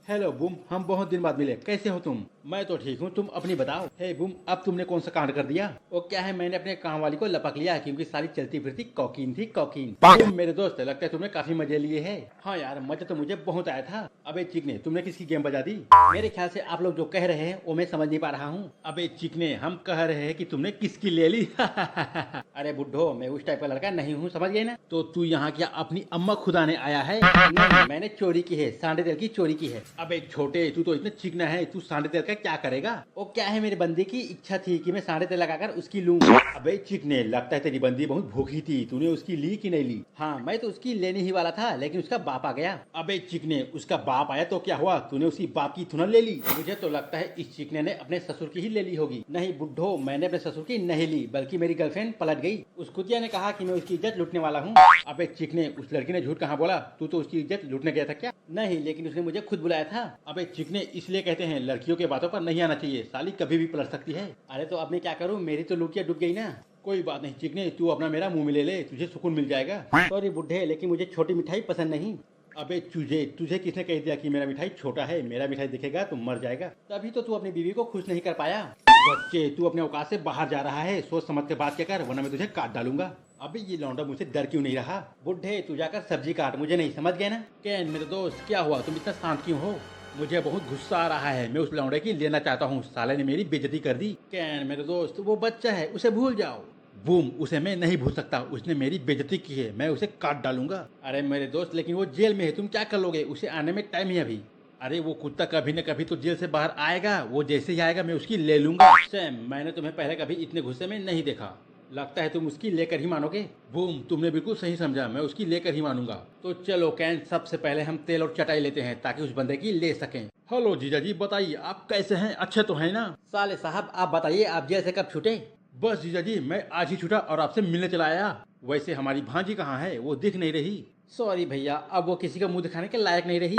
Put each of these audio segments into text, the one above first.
Hello boom, हम बहुत दिन बाद मिले। कैसे हो तुम? मैं तो ठीक हूँ, तुम अपनी बताओ। हे बूम, अब तुमने कौन सा कांड कर दिया? वो क्या है, मैंने अपने काम वाली को लपक लिया क्योंकि सारी चलती फिरती कौकीन थी, कौकीन। तुम मेरे दोस्त, लगता है तुमने काफी मजे लिए हैं। हाँ यार, मजा तो मुझे बहुत आया था। अबे चिकने, तुमने किसकी गेम बजा दी? मेरे ख्याल से आप लोग जो कह रहे हैं वो मैं समझ नहीं पा रहा हूँ। अबे चिकने, हम कह रहे हैं कि तुमने किसकी ले ली। अरे बुड्ढो, मैं उस टाइप का लड़का नहीं हूँ, समझ गए ना? तो तू यहाँ क्या अपनी अम्मा खुदा ने आया है? नहीं, मैंने चोरी की है, सांडे तेल की चोरी की है। अबे छोटे, तू तो इतना चिकना है, तू सांडे तेल का क्या करेगा? वो क्या है, मेरे बंदी की इच्छा थी कि मैं सांडे तेल लगाकर उसकी लूं। अबे चिकने, लगता है तेरी बंदी बहुत भूखी थी, तूने उसकी ली कि नहीं ली? हाँ, मैं तो उसकी लेने ही वाला था, लेकिन उसका बाप आ गया। अबे चिकने, उसका बाप आया तो क्या हुआ? तूने उसकी बाप की थुनन ले ली? मुझे तो लगता है इस चिकने ने अपने ससुर की ही ले ली होगी। नहीं बुड्ढो, मैंने अपने ससुर की नहीं ली, बल्कि मेरी गर्लफ्रेंड पलट गई। उस कुतिया ने कहा कि मैं उसकी इज्जत लूटने वाला हूँ। अबे चिकने, उस लड़की ने झूठ कहाँ बोला? तू तो उसकी इज्जत लूटने गया था क्या? नहीं, लेकिन उसने मुझे खुद बुलाया था। अबे चिकने, इसलिए कहते हैं लड़कियों के बातों पर नहीं आना चाहिए, साली कभी भी पलट सकती है। अरे तो अब मैं क्या करूँ, मेरी तो लुटिया डूब गई ना। कोई बात नहीं चिकने, तू अपना मेरा मुंह में ले ले, तुझे सुकून मिल जाएगा। सॉरी बुड्ढे, लेकिन मुझे छोटी मिठाई पसंद नहीं। अबे चूजे, तुझे किसने कह दिया कि मेरा मिठाई छोटा है? मेरा मिठाई दिखेगा तो मर जाएगा। तभी तो तू अपनी बीवी को खुश नहीं कर पाया। बच्चे, तू अपने औकात से बाहर जा रहा है, सोच समझ के बात क्या कर, वरना मैं तुझे काट डालूंगा। अबे ये लौंडा मुझसे डर क्यों नहीं रहा? बुड्ढे, तू जाकर सब्जी काट, मुझे नहीं, समझ गए ना? कैन मेरे दोस्त, क्या हुआ, तुम इतना शांत क्यों हो? मुझे बहुत गुस्सा आ रहा है, मैं उस लौंडे की लेना चाहता हूँ, साले ने मेरी बेइज्जती कर दी। कैन मेरे दोस्त, वो बच्चा है, उसे भूल जाओ। बूम, उसे मैं नहीं भूल सकता, उसने मेरी बेइज्जती की है, मैं उसे काट डालूंगा। अरे मेरे दोस्त, लेकिन वो जेल में है, तुम क्या कर लोगे? उसे आने में टाइम है अभी। अरे वो कुत्ता कभी न कभी तो जेल से बाहर आएगा, वो जैसे ही आएगा मैं उसकी ले लूंगा। सैम, मैंने तुम्हें पहले कभी इतने गुस्से में नहीं देखा। लगता है तुम उसकी लेकर ही मानोगे। बूम, तुमने बिल्कुल सही समझा, मैं उसकी लेकर ही मानूंगा। तो चलो कैन, सबसे पहले हम तेल और चटाई लेते हैं ताकि उस बंदे की ले सकें। हेलो जीजा जी, बताइए आप कैसे हैं? अच्छे तो हैं ना? साले साहब, आप बताइए, आप जेल से कब छूटे? बस जीजा जी, मैं आज ही छूटा और आपसे मिलने चला आया। वैसे हमारी भांजी कहाँ है? वो दिख नहीं रही। सॉरी भैया, अब वो किसी का मुंह दिखाने के लायक नहीं रही।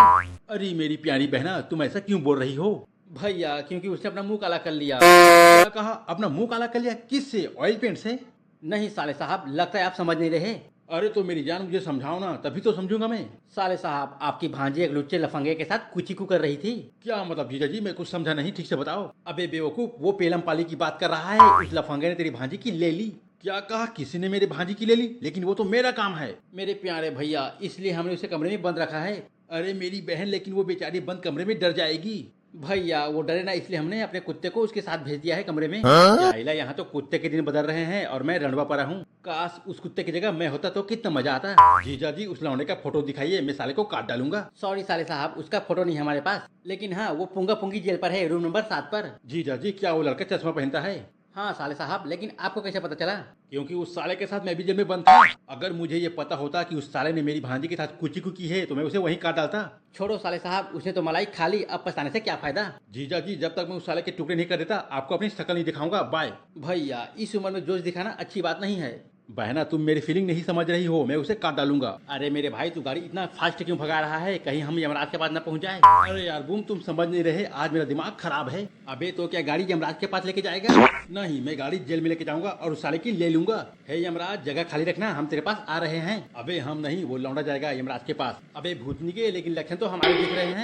अरे मेरी प्यारी बहना, तुम ऐसा क्यों बोल रही हो? भैया, क्योंकि उसने अपना मुंह काला कर लिया। क्या कहा? अपना मुंह काला कर लिया? किससे? ऑयल पेंट से? नहीं साले साहब, लगता है आप समझ नहीं रहे। अरे तो मेरी जान, मुझे समझाओ ना, तभी तो समझूंगा मैं। साले साहब, आपकी भांजी एक लुच्चे लफंगे के साथ कुची कू कर रही थी। क्या मतलब जीजा जी, मैं कुछ समझा नहीं, ठीक से बताओ। अबे बेवकूफ, वो पेलम पाली की बात कर रहा है, उस लफंगे ने तेरी भांजी की ले ली। क्या कहा? किसी ने मेरी भांजी की ले ली? लेकिन वो तो मेरा काम है। मेरे प्यारे भैया, इसलिए हमने उसे कमरे में बंद रखा है। अरे मेरी बहन, लेकिन वो बेचारी बंद कमरे में डर जाएगी। भैया वो डरे ना, इसलिए हमने अपने कुत्ते को उसके साथ भेज दिया है कमरे में। याइला, यहाँ तो कुत्ते के दिन बदल रहे हैं और मैं रणवा पड़ा हूँ। काश उस कुत्ते की जगह मैं होता तो कितना मजा आता। जीजा जी, उस लौंडे का फोटो दिखाइए, मैं साले को काट डालूंगा। सॉरी साले साहब, उसका फोटो नहीं हमारे पास, लेकिन हाँ, वो पुंगा पुंगी जेल पर है, रूम नंबर 7 पर। जीजा जी, क्या वो लड़का चश्मा पहनता है? हाँ साले साहब, लेकिन आपको कैसे पता चला? क्योंकि उस साले के साथ मैं भी जेल में बंद था। अगर मुझे ये पता होता कि उस साले ने मेरी भांजी के साथ कुची कुकी है तो मैं उसे वहीं काट डालता। छोड़ो साले साहब, उसने तो मलाई खा ली, अब पछताने से क्या फायदा? जीजा जी, जब तक मैं उस साले के टुकड़े नहीं कर देता, आपको अपनी शक्ल नहीं दिखाऊंगा। बाय। भैया, इस उम्र में जोश दिखाना अच्छी बात नहीं है। बहना, तुम मेरी फीलिंग नहीं समझ रही हो, मैं उसे काट डालूंगा। अरे मेरे भाई, तू गाड़ी इतना फास्ट क्यों भगा रहा है? कहीं हम यमराज के पास न पहुंच जाए। अरे यार बूम, तुम समझ नहीं रहे, आज मेरा दिमाग खराब है। अबे तो क्या गाड़ी यमराज के पास लेके जाएगा? नहीं, मैं गाड़ी जेल में लेके जाऊंगा और उस साले की ले लूंगा। हे यमराज, जगह खाली रखना, हम तेरे पास आ रहे हैं। अबे हम नहीं, वो लौंडा जाएगा यमराज के पास। अबे भूतनी के, लेकिन लक्षण तो हमारे दिख रहे हैं।